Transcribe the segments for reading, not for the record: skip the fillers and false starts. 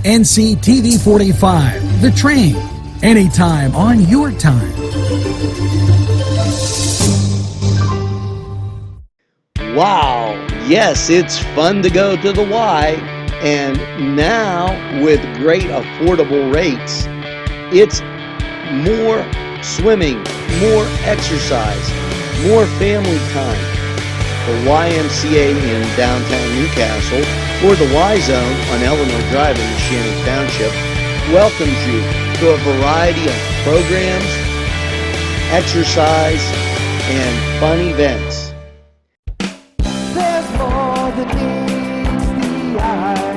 NCTV45, The Train, anytime on your time. Wow, yes, it's fun to go to the Y, and now with great affordable rates, it's more swimming, more exercise, more family time. The YMCA in downtown Newcastle, or the Y Zone on Eleanor Drive in Shannon Township, welcomes you to a variety of programs, exercise, and fun events. There's more than meets the eye.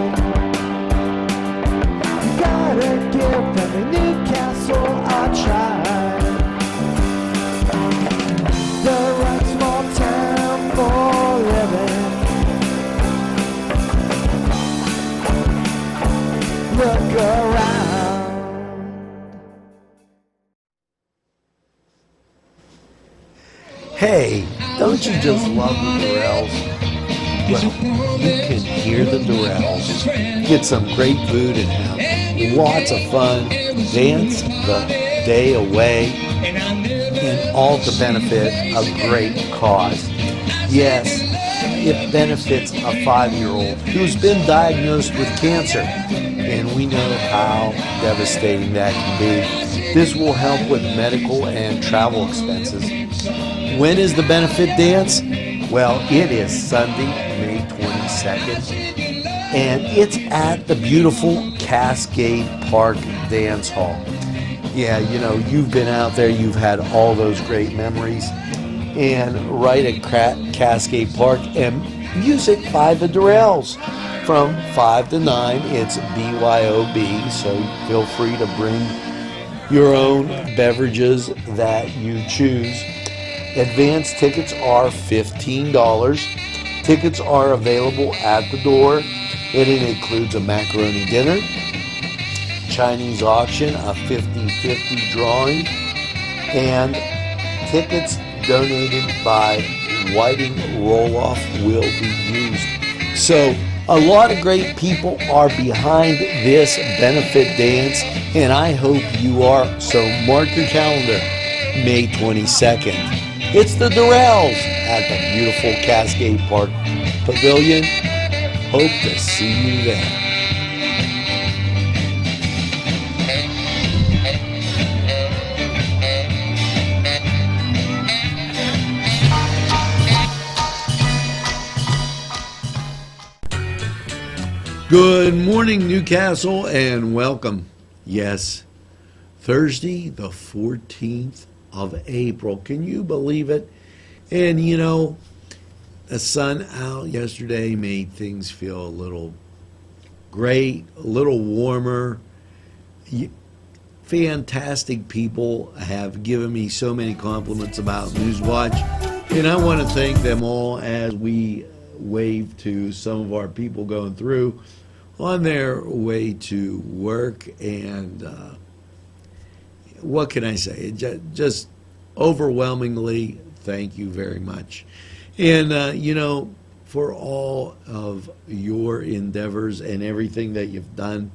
You gotta give them a Newcastle a try. The right small town for living. Look around. Hey, don't you just love the Durrells? Well, you can hear the Durrells, get some great food and have lots of fun, dance the day away, and all to benefit a great cause. Yes, it benefits a 5-year-old who's been diagnosed with cancer, and we know how devastating that can be. This will help with medical and travel expenses. When is the benefit dance? Well, it is Sunday, May 22nd, and it's at the beautiful Cascade Park Dance Hall. Yeah, you know, you've been out there, you've had all those great memories, and right at Cascade Park, and music by the Durrells. From 5 to 9, it's BYOB, so feel free to bring your own beverages that you choose. Advance tickets are $15. Tickets are available at the door, and it includes a macaroni dinner, Chinese auction, a 50-50 drawing, and tickets donated by Whiting Roloff will be used. So a lot of great people are behind this benefit dance, and I hope you are. So mark your calendar, May 22nd. It's the Durrells at the beautiful Cascade Park Pavilion. Hope to see you there. Good morning, Newcastle, and welcome. Yes, Thursday, the 14th of April. Can you believe it? And you know, the sun out yesterday made things feel a little great, a little warmer. Fantastic people have given me so many compliments about NewsWatch, and I want to thank them all as we wave to some of our people going through on their way to work. And what can I say? Just overwhelmingly, thank you very much. And, you know, for all of your endeavors and everything that you've done,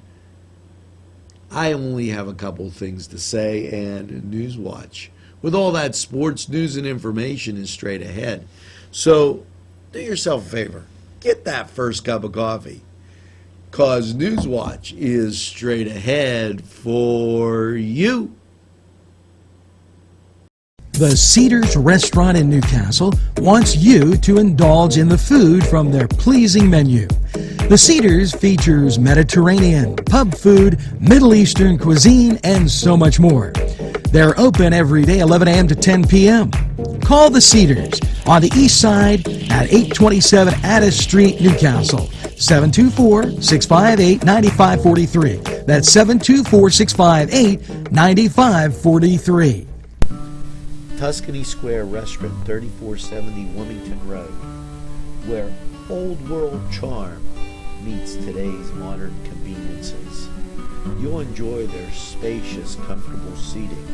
I only have a couple things to say. And NewsWatch, with all that sports news and information, is straight ahead. So do yourself a favor. Get that first cup of coffee, because NewsWatch is straight ahead for you. The Cedars Restaurant in Newcastle wants you to indulge in the food from their pleasing menu. The Cedars features Mediterranean, pub food, Middle Eastern cuisine, and so much more. They're open every day, 11 a.m. to 10 p.m. Call the Cedars on the east side at 827 Addis Street, Newcastle, 724-658-9543. That's 724-658-9543. Tuscany Square Restaurant, 3470 Wilmington Road, where old world charm meets today's modern conveniences. You'll enjoy their spacious, comfortable seating,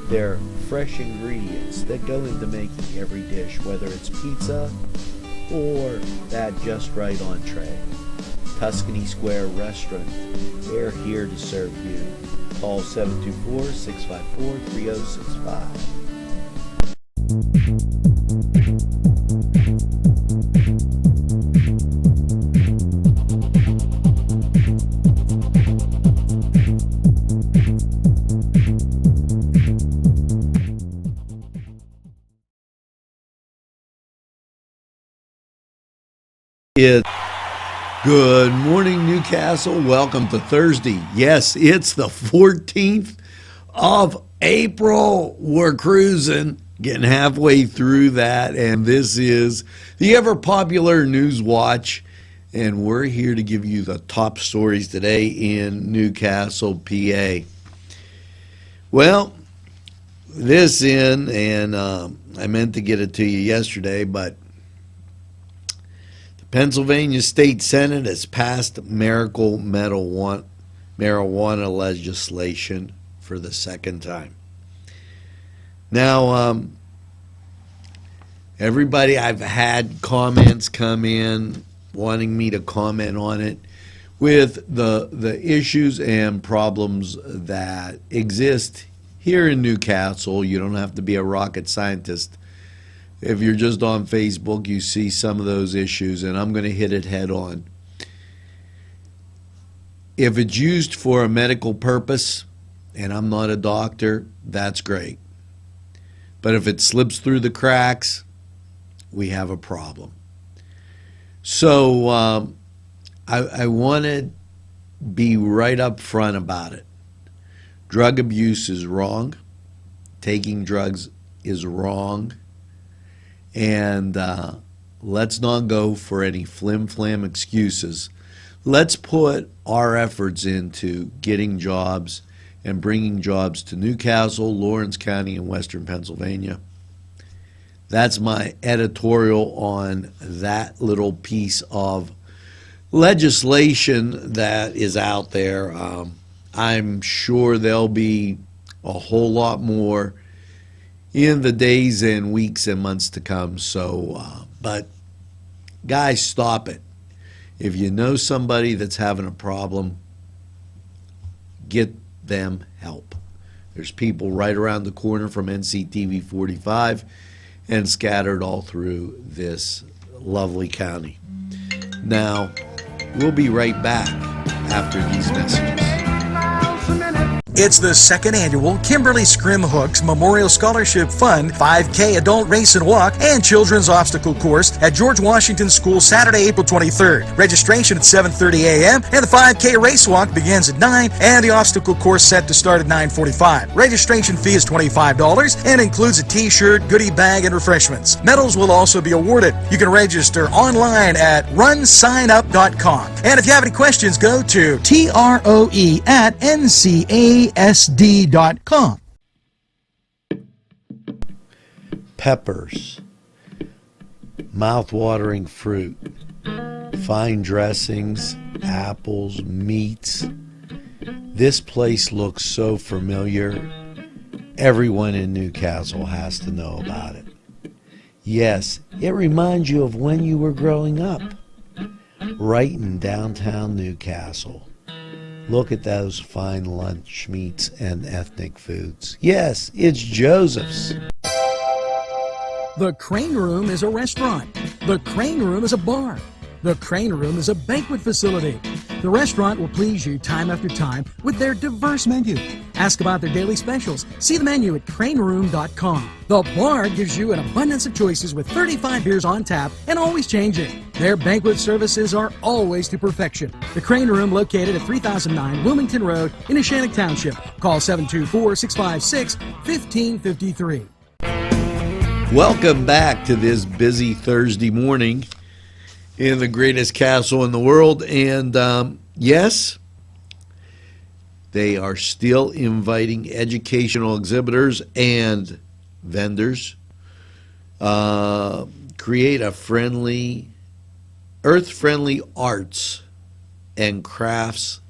their fresh ingredients that go into making every dish, whether it's pizza or that just right entree. Tuscany Square Restaurant. They're here to serve you. Call 724-654-3065. Good morning, Newcastle. Welcome to Thursday. Yes, it's the 14th of April. We're cruising, getting halfway through that, and this is the ever-popular NewsWatch, and we're here to give you the top stories today in Newcastle, PA. Well, I meant to get it to you yesterday, but Pennsylvania State Senate has passed marijuana legislation for the second time. Now, everybody, I've had comments come in wanting me to comment on it with the issues and problems that exist here in Newcastle. You don't have to be a rocket scientist. If you're just on Facebook, you see some of those issues, and I'm going to hit it head on. If it's used for a medical purpose, and I'm not a doctor, that's great. But if it slips through the cracks, we have a problem. So I want to be right up front about it. Drug abuse is wrong. Taking drugs is wrong. And let's not go for any flim-flam excuses. Let's put our efforts into getting jobs and bringing jobs to Newcastle, Lawrence County, and Western Pennsylvania. That's my editorial on that little piece of legislation that is out there. I'm sure there'll be a whole lot more in the days and weeks and months to come. So, but guys, stop it. If you know somebody that's having a problem, get them help. There's people right around the corner from NCTV45 and scattered all through this lovely county. Now, we'll be right back after these messages. It's the second annual Kimberly Scrim Hooks Memorial Scholarship Fund 5K Adult Race and Walk and Children's Obstacle Course at George Washington School Saturday, April 23rd. Registration at 7:30 a.m. and the 5K race walk begins at 9 and the obstacle course set to start at 9:45. Registration fee is $25 and includes a t-shirt, goodie bag, and refreshments. Medals will also be awarded. You can register online at runsignup.com. And if you have any questions, go to troe@ncasd.com. Peppers, mouth-watering fruit, fine dressings, apples, meats. This place looks so familiar. Everyone in Newcastle has to know about it. Yes, it reminds you of when you were growing up, right in downtown Newcastle. Look at those fine lunch meats and ethnic foods. Yes, it's Joseph's. The Crane Room is a restaurant. The Crane Room is a bar. The Crane Room is a banquet facility. The restaurant will please you time after time with their diverse menu. Ask about their daily specials. See the menu at craneroom.com. The bar gives you an abundance of choices with 35 beers on tap and always changing. Their banquet services are always to perfection. The Crane Room, located at 3009 Wilmington Road in Neshannock Township. Call 724-656-1553. Welcome back to this busy Thursday morning in the greatest castle in the world. And yes, they are still inviting educational exhibitors and vendors. Create a friendly, earth-friendly arts and crafts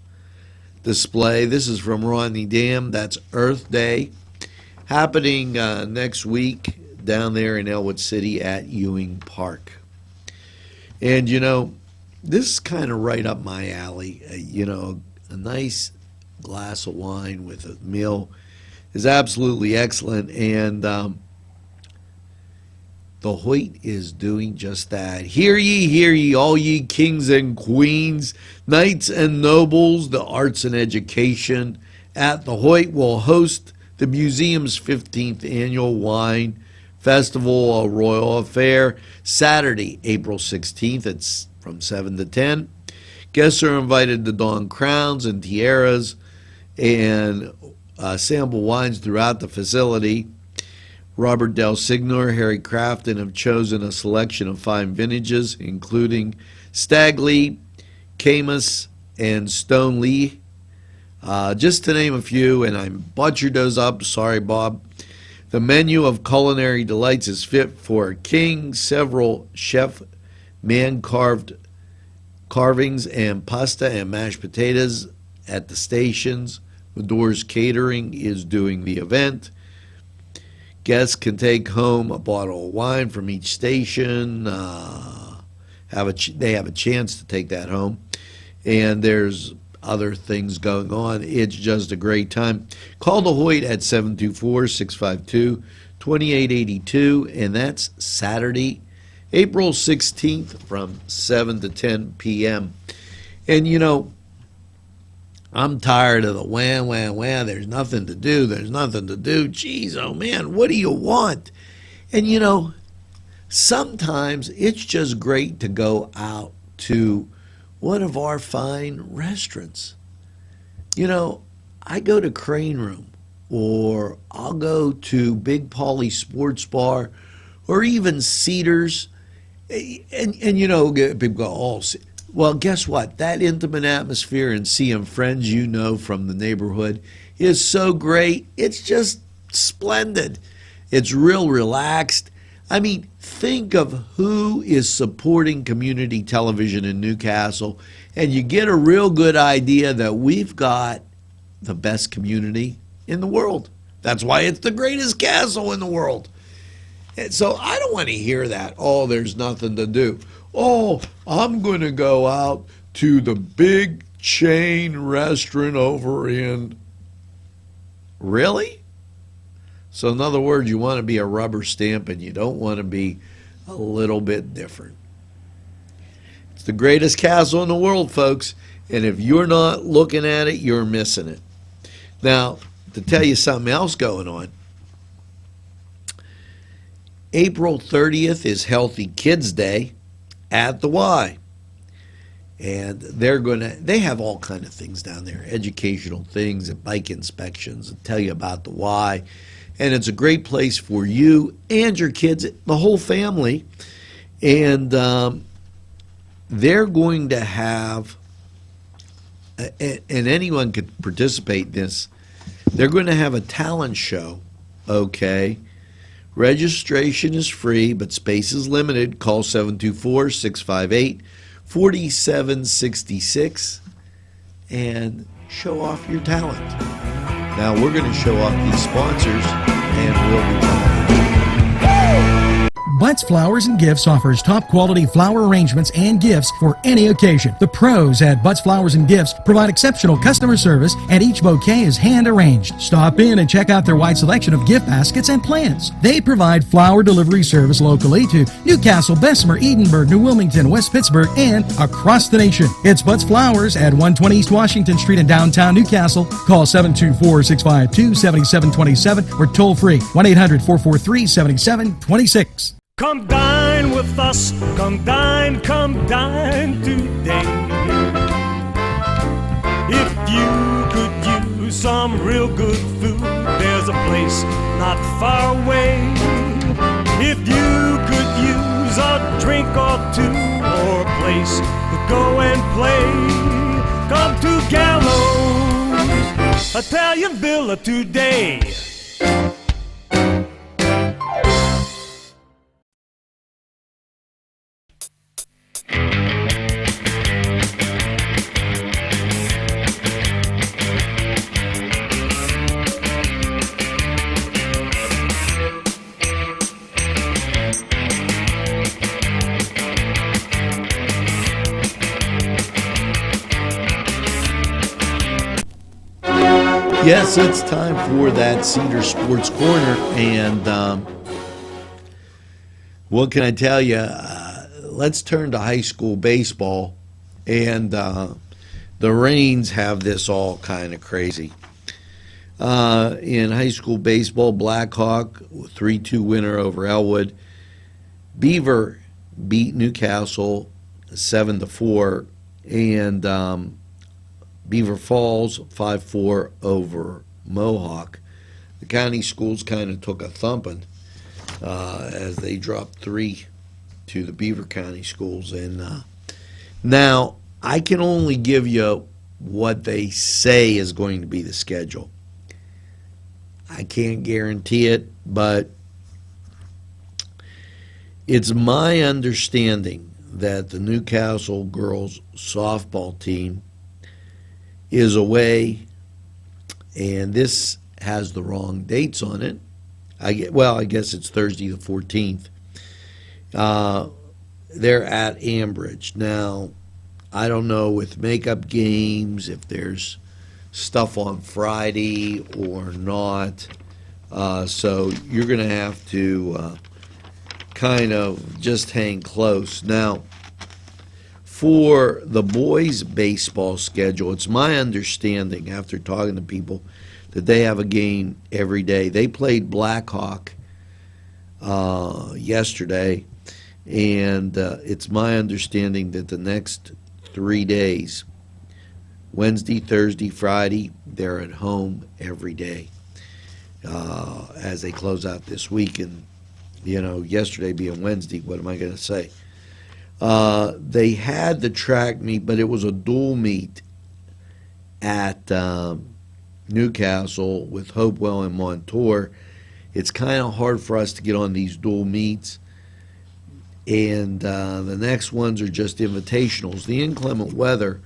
display. This is from Rodney Dam. That's Earth Day, happening next week down there in Elwood City at Ewing Park. And you know, this is kind of right up my alley. A nice glass of wine with a meal is absolutely excellent, and the Hoyt is doing just that. Hear ye, all ye kings and queens, knights and nobles. The arts and education at the Hoyt will host the museum's 15th annual wine festival, a royal affair, Saturday, April 16th. It's from 7 to 10. Guests are invited to don crowns and tiaras and sample wines throughout the facility. Robert Del Signor, Harry Crafton have chosen a selection of fine vintages, including Stag Lee, Camus, and Stone Lee, just to name a few, and I butchered those up. Sorry, Bob. The menu of culinary delights is fit for a king. Several chef man-carved carvings and pasta and mashed potatoes at the stations. Medore's Catering is doing the event. Guests can take home a bottle of wine from each station. They have a chance to take that home. And there's other things going on. It's just a great time. Call the Hoyt at 724-652-2882, and that's Saturday, April 16th from 7 to 10 p.m. And I'm tired of the wham, there's nothing to do, Geez, oh man, what do you want? And sometimes it's just great to go out to one of our fine restaurants. I go to Crane Room, or I'll go to Big Paulie Sports Bar, or even Cedars. And people go, oh, well, guess what? That intimate atmosphere and seeing friends from the neighborhood is so great. It's just splendid. It's real relaxed. I mean, think of who is supporting community television in Newcastle, and you get a real good idea that we've got the best community in the world. That's why it's the greatest castle in the world. And so I don't want to hear that, oh, there's nothing to do. Oh, I'm going to go out to the big chain restaurant over in... Really? So in other words, you want to be a rubber stamp and you don't want to be a little bit different. It's the greatest castle in the world, folks. And if you're not looking at it, you're missing it. Now, to tell you something else going on, April 30th is Healthy Kids Day at the Y. And they have all kind of things down there, educational things and bike inspections, and tell you about the Y. And it's a great place for you and your kids, the whole family. And they're going to have, and anyone could participate in this, they're going to have a talent show, okay? Registration is free, but space is limited. Call 724-658-4766 and show off your talent. Now we're going to show off these sponsors, and we'll be back. Butts Flowers and Gifts offers top quality flower arrangements and gifts for any occasion. The pros at Butts Flowers and Gifts provide exceptional customer service, and each bouquet is hand arranged. Stop in and check out their wide selection of gift baskets and plants. They provide flower delivery service locally to Newcastle, Bessemer, Edinburgh, New Wilmington, West Pittsburgh, and across the nation. It's Butts Flowers at 120 East Washington Street in downtown Newcastle. Call 724-652-7727 or toll free 1-800-443-7726. Come dine with us, come dine today. If you could use some real good food, there's a place not far away. If you could use a drink or two, or a place to go and play, come to Gallows Italian Villa today. Yes, it's time for that Cedar Sports Corner, and what can I tell you? Let's turn to high school baseball, and the Rains have this all kind of crazy. In high school baseball, Blackhawk 3-2 winner over Elwood. Beaver beat Newcastle 7-4, and Beaver Falls 5-4 over Mohawk. The county schools kind of took a thumping as they dropped 3 to the Beaver County schools. And now I can only give you what they say is going to be the schedule. I can't guarantee it, but it's my understanding that the Newcastle girls softball team is away, and this has the wrong dates on it. I guess it's Thursday the 14th. They're at Ambridge. Now, I don't know with makeup games if there's stuff on Friday or not. So you're going to have to kind of just hang close. Now, for the boys' baseball schedule, it's my understanding, after talking to people, that they have a game every day. They played Blackhawk yesterday, and it's my understanding that the next 3 days, Wednesday, Thursday, Friday, they're at home every day as they close out this week. And, yesterday being Wednesday, what am I going to say? They had the track meet, but it was a dual meet at Newcastle with Hopewell and Montour. It's kind of hard for us to get on these dual meets, and the next ones are just invitationals. The inclement weather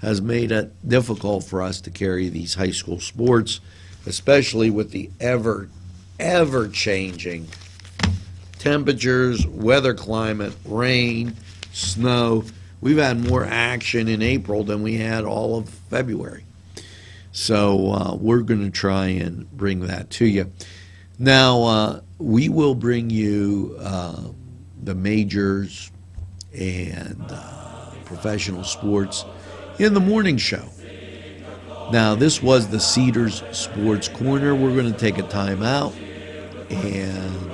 has made it difficult for us to carry these high school sports, especially with the ever-changing temperatures, weather climate, rain, snow. We've had more action in April than we had all of February. So we're going to try and bring that to you. Now, we will bring you the majors and professional sports in the morning show. Now, this was the Cedars Sports Corner. We're going to take a time out, and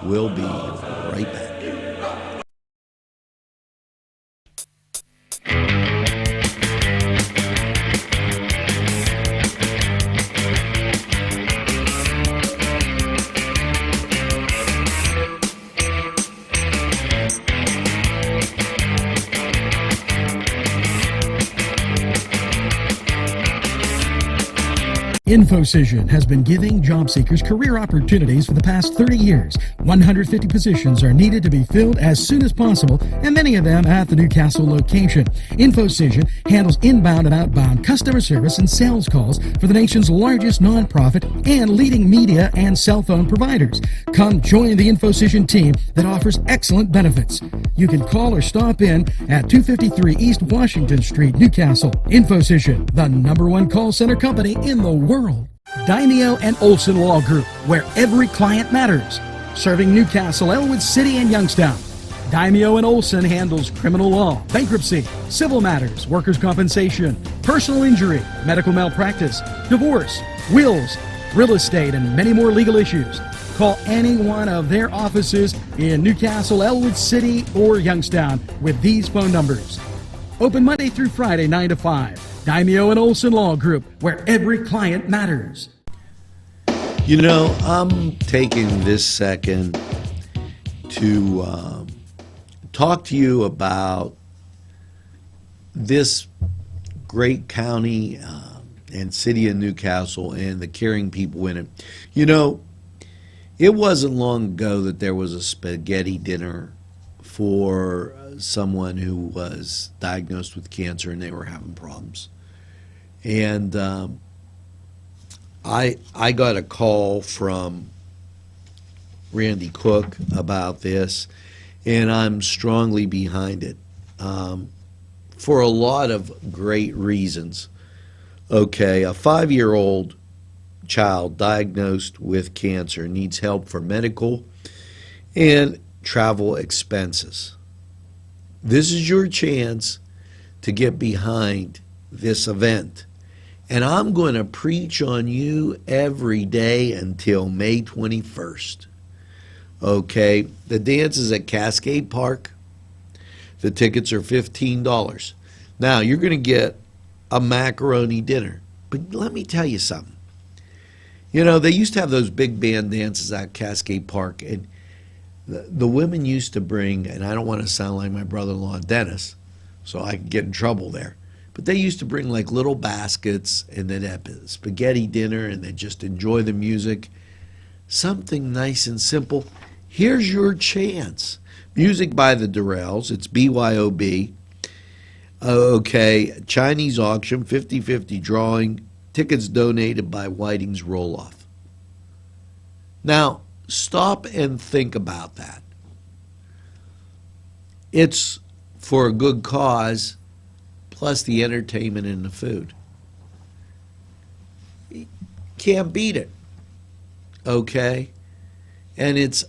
we'll be right back. InfoCision has been giving job seekers career opportunities for the past 30 years. 150 positions are needed to be filled as soon as possible, and many of them at the Newcastle location. InfoCision handles inbound and outbound customer service and sales calls for the nation's largest nonprofit and leading media and cell phone providers. Come join the InfoCision team that offers excellent benefits. You can call or stop in at 253 East Washington Street, Newcastle. InfoCision, the #1 call center company in the world. Daimio and Olson Law Group, where every client matters. Serving Newcastle, Elwood City, and Youngstown. Daimio and Olson handles criminal law, bankruptcy, civil matters, workers' compensation, personal injury, medical malpractice, divorce, wills, real estate, and many more legal issues. Call any one of their offices in Newcastle, Elwood City, or Youngstown with these phone numbers. Open Monday through Friday, 9 to 5. Daimio and Olson Law Group, where every client matters. I'm taking this second to talk to you about this great county and city of Newcastle and the caring people in it. It wasn't long ago that there was a spaghetti dinner for someone who was diagnosed with cancer and they were having problems. And I got a call from Randy Cook about this, and I'm strongly behind it for a lot of great reasons. Okay, a 5-year-old child diagnosed with cancer needs help for medical and travel expenses. This is your chance to get behind this event. And I'm going to preach on you every day until May 21st. Okay, the dance is at Cascade Park. The tickets are $15. Now, you're going to get a macaroni dinner. But let me tell you something. You know, they used to have those big band dances at Cascade Park, and the women used to bring, and I don't want to sound like my brother-in-law Dennis, so I can get in trouble there, but they used to bring like little baskets, and they'd have spaghetti dinner, and they'd just enjoy the music. Something nice and simple. Here's your chance. Music by the Durrells. It's BYOB. Okay, Chinese auction, 50-50 drawing, tickets donated by Whiting's Roll-Off. Now, stop and think about that. It's for a good cause, plus the entertainment and the food. Can't beat it, okay? And it's,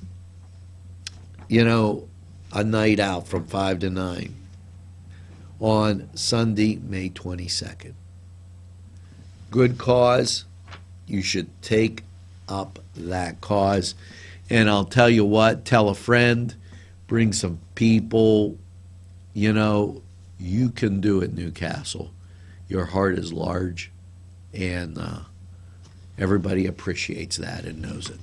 you know, a night out from 5 to 9. On Sunday, May 22nd. Good cause. You should take up that cause. And I'll tell you what, tell a friend, bring some people. You know, you can do it, Newcastle. Your heart is large, and everybody appreciates that and knows it.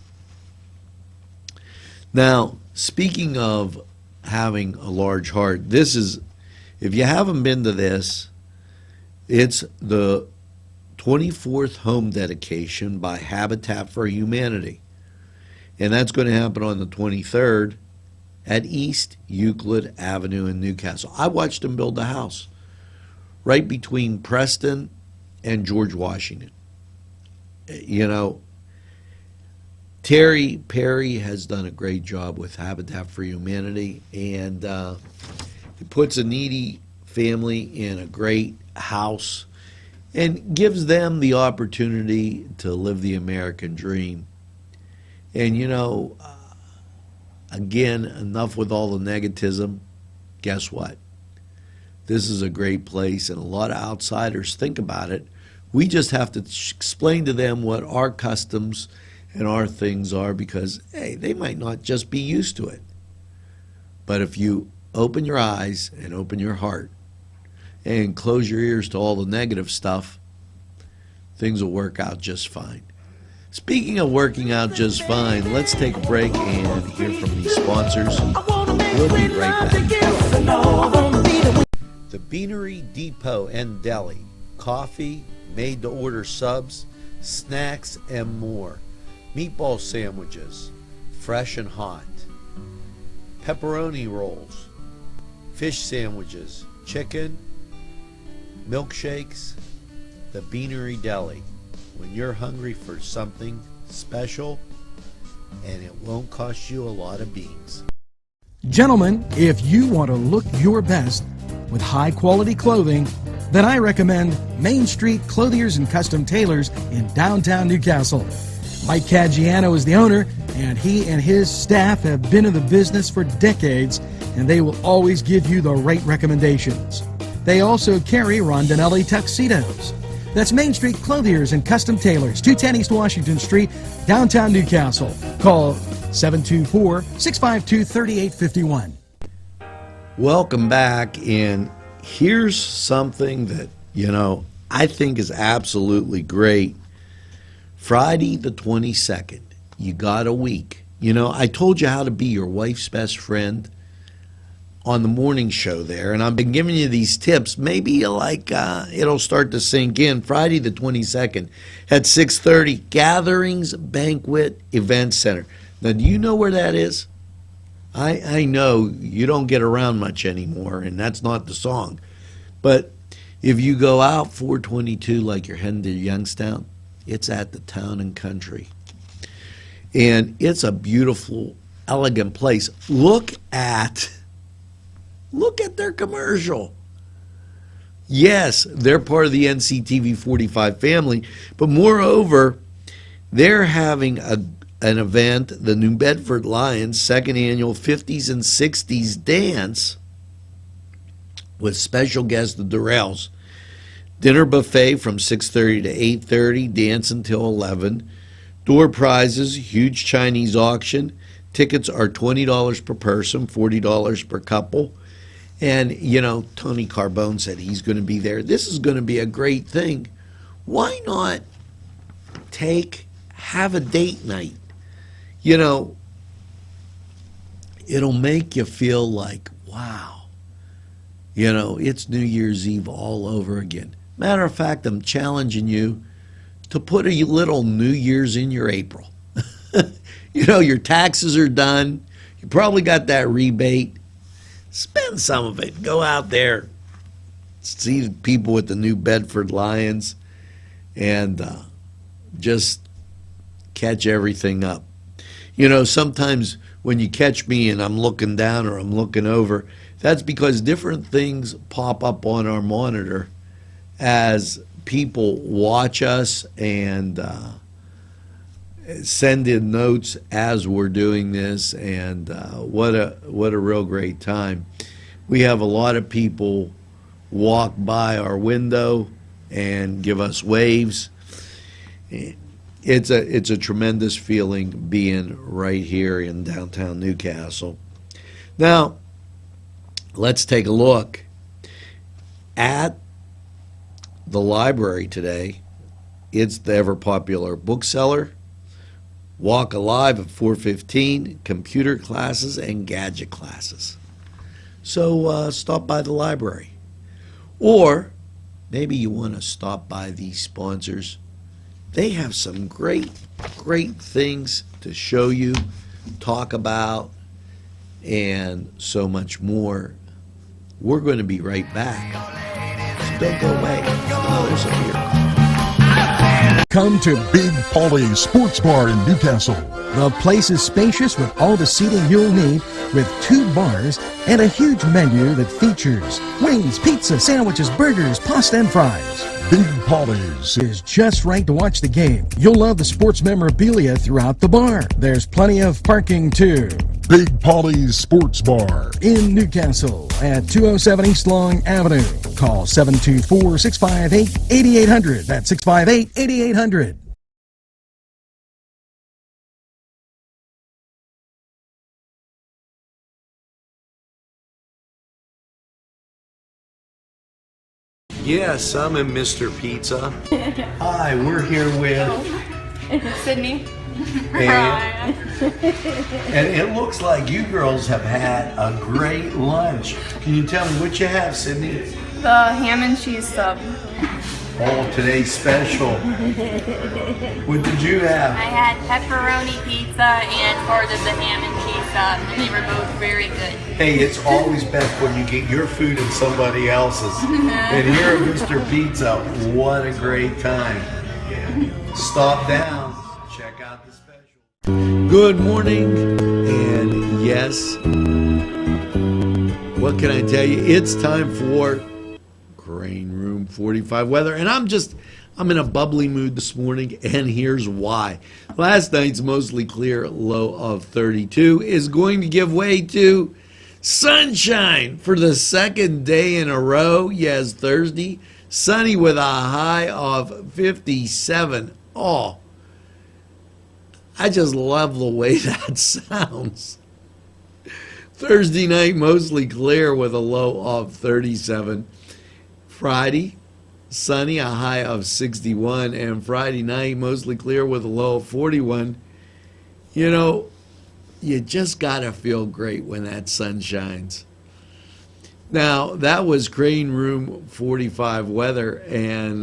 Now, speaking of having a large heart, this is, if you haven't been to this, it's the 24th home dedication by Habitat for Humanity. And that's going to happen on the 23rd at East Euclid Avenue in Newcastle. I watched them build a house right between Preston and George Washington. You know, Terry Perry has done a great job with Habitat for Humanity, and it puts a needy family in a great house and gives them the opportunity to live the American dream. And, you know, again, enough with all the negativism. Guess what? This is a great place, and a lot of outsiders think about it. We just have to explain to them what our customs and our things are, because, hey, they might not just be used to it. But if you open your eyes and open your heart and close your ears to all the negative stuff, things will work out just fine. Speaking of working out just fine, let's take a break and hear from these sponsors. We'll be right back. The Beanery Depot and Deli. Coffee, made-to-order subs, snacks, and more. Meatball sandwiches, fresh and hot. Pepperoni rolls, fish sandwiches, chicken, milkshakes. The Beanery Deli. When you're hungry for something special, and it won't cost you a lot of beans. Gentlemen, if you want to look your best with high-quality clothing, then I recommend Main Street Clothiers and Custom Tailors in downtown Newcastle. Mike Caggiano is the owner, and he and his staff have been in the business for decades, and they will always give you the right recommendations. They also carry Rondinelli tuxedos. That's Main Street Clothiers and Custom Tailors, 210 East Washington Street, downtown Newcastle. Call 724-652-3851. Welcome back, and here's something that, you know, I think is absolutely great. Friday the 22nd, you got a week. You know, I told you how to be your wife's best friend on the morning show there, and I've been giving you these tips. Maybe you like it'll start to sink in. Friday the 22nd at 6:30, Gatherings Banquet Event Center. Now, do you know where that is? I know you don't get around much anymore, and that's not the song. But if you go out 422 like you're heading to Youngstown, it's at the Town and Country. And it's a beautiful, elegant place. Look at their commercial. Yes, they're part of the NCTV45 family, but moreover, They're having an event, the New Bedford Lions second annual 50s and 60s dance with special guest the Durrells. Dinner buffet from 6:30 to 8:30, dance until 11. Door prizes, huge Chinese auction. Tickets are $20 per person, $40 per couple. And, you know, Tony Carbone said he's going to be there. This is going to be a great thing. Why not have a date night? You know, it'll make you feel like, wow, you know, it's New Year's Eve all over again. Matter of fact, I'm challenging you to put a little New Year's in your April. You know, your taxes are done. You probably got that rebate. Spend some of it. Go out there, see people with the New Bedford Lions, and just catch everything up. You know, sometimes when you catch me and I'm looking down or I'm looking over, that's because different things pop up on our monitor as people watch us and send in notes as we're doing this, and what a real great time. We have a lot of people walk by our window and give us waves. It's a tremendous feeling being right here in downtown Newcastle. Now, let's take a look at the library today. It's the ever-popular bookseller, Walk Alive at 4:15, computer classes and gadget classes. So stop by the library. Or maybe you want to stop by these sponsors. They have some great things to show you, talk about, and so much more. We're going to be right back. So don't go away. Oh, there's a beer. Come to Big Polly Sports Bar in Newcastle. The place is spacious with all the seating you'll need, with 2 bars and a huge menu that features wings, pizza, sandwiches, burgers, pasta, and fries. Big Polly's Is just right to watch the game. You'll love the sports memorabilia throughout the bar. There's plenty of parking too. Big Polly's Sports Bar In Newcastle at 207 East Long Avenue. Call 724-658-8800. That's 658-8800. Yes, I'm in Mr. Pizza. Hi, we're here with Sydney. and it looks like you girls have had a great lunch. Can you tell me what you have, Sydney? The ham and cheese sub. Oh, today's special. What did you have? I had pepperoni pizza and part of the ham and cheese sub, and they were both very good. Hey, it's always best when you get your food and somebody else's. And here at Mr. Pizza, what a great time. Stop down, check out the special. Good morning, and yes, what can I tell you? It's time for Grain Room 45 weather, and I'm in a bubbly mood this morning, and here's why. Last night's mostly clear low of 32 is going to give way to sunshine for the second day in a row. Yes, Thursday, sunny with a high of 57. Oh, I just love the way that sounds. Thursday night, mostly clear with a low of 37. Friday, sunny, a high of 61, and Friday night, mostly clear with a low of 41. You know, you just got to feel great when that sun shines. Now, that was Grain Room 45 weather, and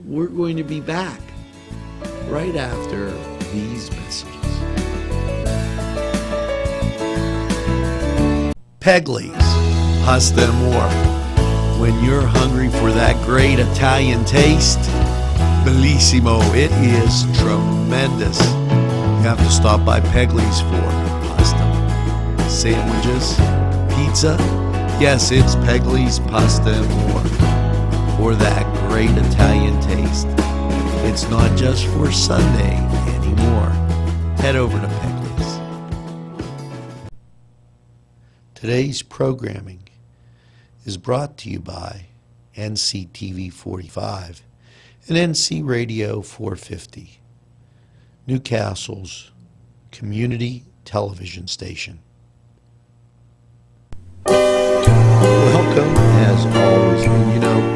we're going to be back right after these messages. Pegley's, pasta and more. When you're hungry for that great Italian taste, bellissimo, it is tremendous. You have to stop by Pegley's for pasta, sandwiches, pizza. Yes, it's Pegley's Pasta and More for that great Italian taste. It's not just for Sunday anymore. Head over to Peckley's. Today's programming is brought to you by NCTV45 and NC Radio 450, Newcastle's community television station. Welcome, as always. And you know,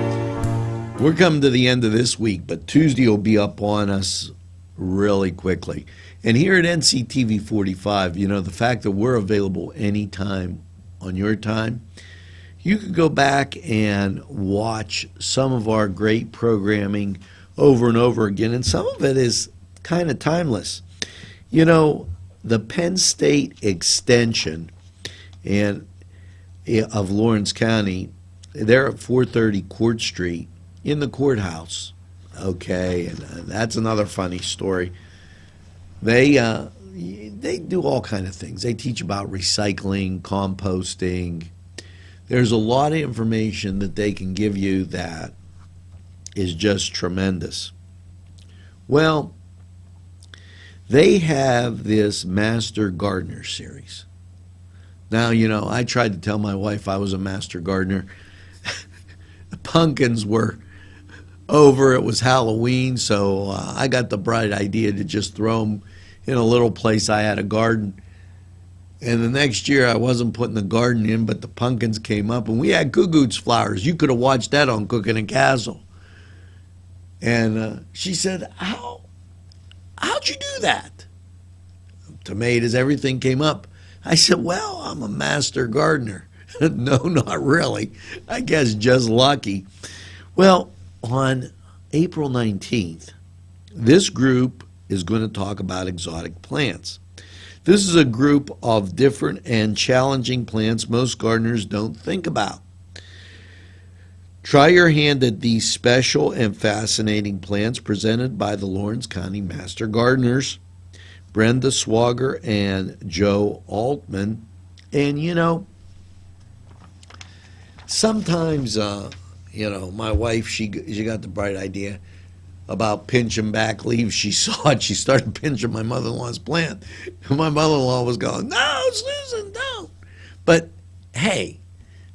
we're coming to the end of this week, but Tuesday will be up on us really quickly. And here at NCTV45, you know, the fact that we're available anytime on your time, you could go back and watch some of our great programming over and over again, and some of it is kind of timeless. You know, the Penn State Extension of Lawrence County, they're at 430 Court Street in the courthouse. Okay, and that's another funny story. They do all kind of things. They teach about recycling, composting. There's a lot of information that they can give you that is just tremendous. Well, they have this Master Gardener series. Now, you know, I tried to tell my wife I was a master gardener. The pumpkins were over. It was Halloween, so I got the bright idea to just throw them in a little place I had a garden. And the next year I wasn't putting the garden in, but the pumpkins came up, and we had cuckoo's flowers. You could have watched that on Cooking and Castle. And she said, how'd you do that? Tomatoes, everything came up. I said, well, I'm a master gardener. No, not really. I guess just lucky. Well, on April 19th, this group is going to talk about exotic plants. This is a group of different and challenging plants most gardeners don't think about. Try your hand at these special and fascinating plants presented by the Lawrence County Master Gardeners, Brenda Swager and Joe Altman. And, you know, sometimes, you know, my wife, she got the bright idea about pinching back leaves. She saw it. She started pinching my mother-in-law's plant. And my mother-in-law was going, no, Susan, don't. But, hey,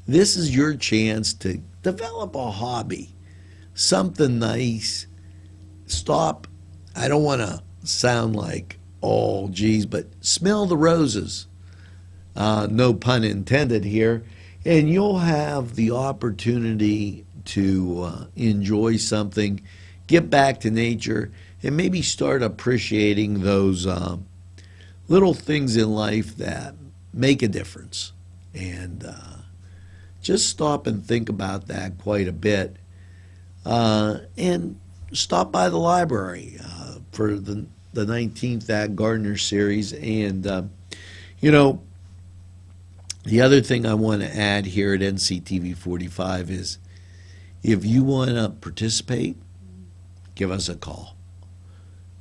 this is your chance to develop a hobby, something nice. Stop. I don't want to sound like, oh, geez, but smell the roses. No pun intended here. And you'll have the opportunity to enjoy something, get back to nature, and maybe start appreciating those little things in life that make a difference. And just stop and think about that quite a bit. And stop by the library for the 19th That Gardener series. And, you know, the other thing I want to add here at NCTV 45 is if you want to participate, give us a call.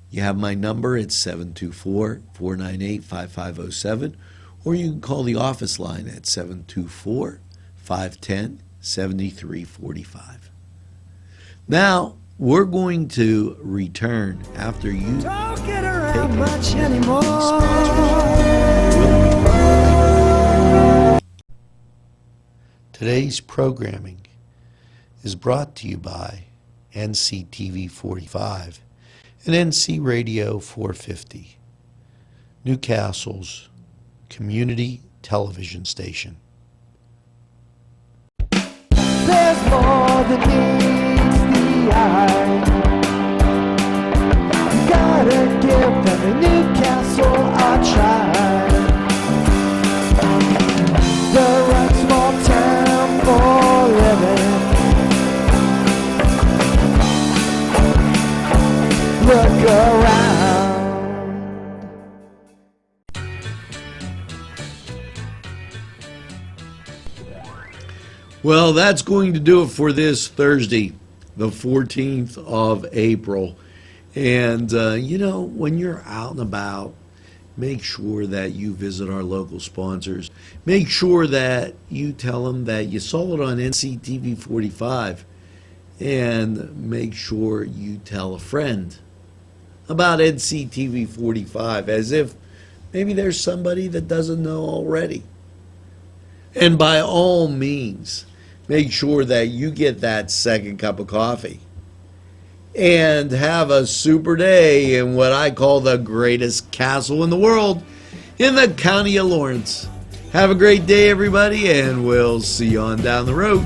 You have my number. It's 724-498-5507, or you can call the office line at 724-510-7345. Now, we're going to return after you Don't get around much anymore. Today's programming is brought to you by NCTV 45 and NC Radio 450, Newcastle's community television station. There's more than meets the eye. Gotta give them a Newcastle a try. The right small town for living. Look around. Well, that's going to do it for this Thursday, the 14th of April. And, you know, when you're out and about, make sure that you visit our local sponsors. Make sure that you tell them that you saw it on NCTV 45 and make sure you tell a friend about NCTV45, as if maybe there's somebody that doesn't know already. And by all means, make sure that you get that second cup of coffee and have a super day in what I call the greatest castle in the world, in the county of Lawrence. Have a great day, everybody, and we'll see you on down the road.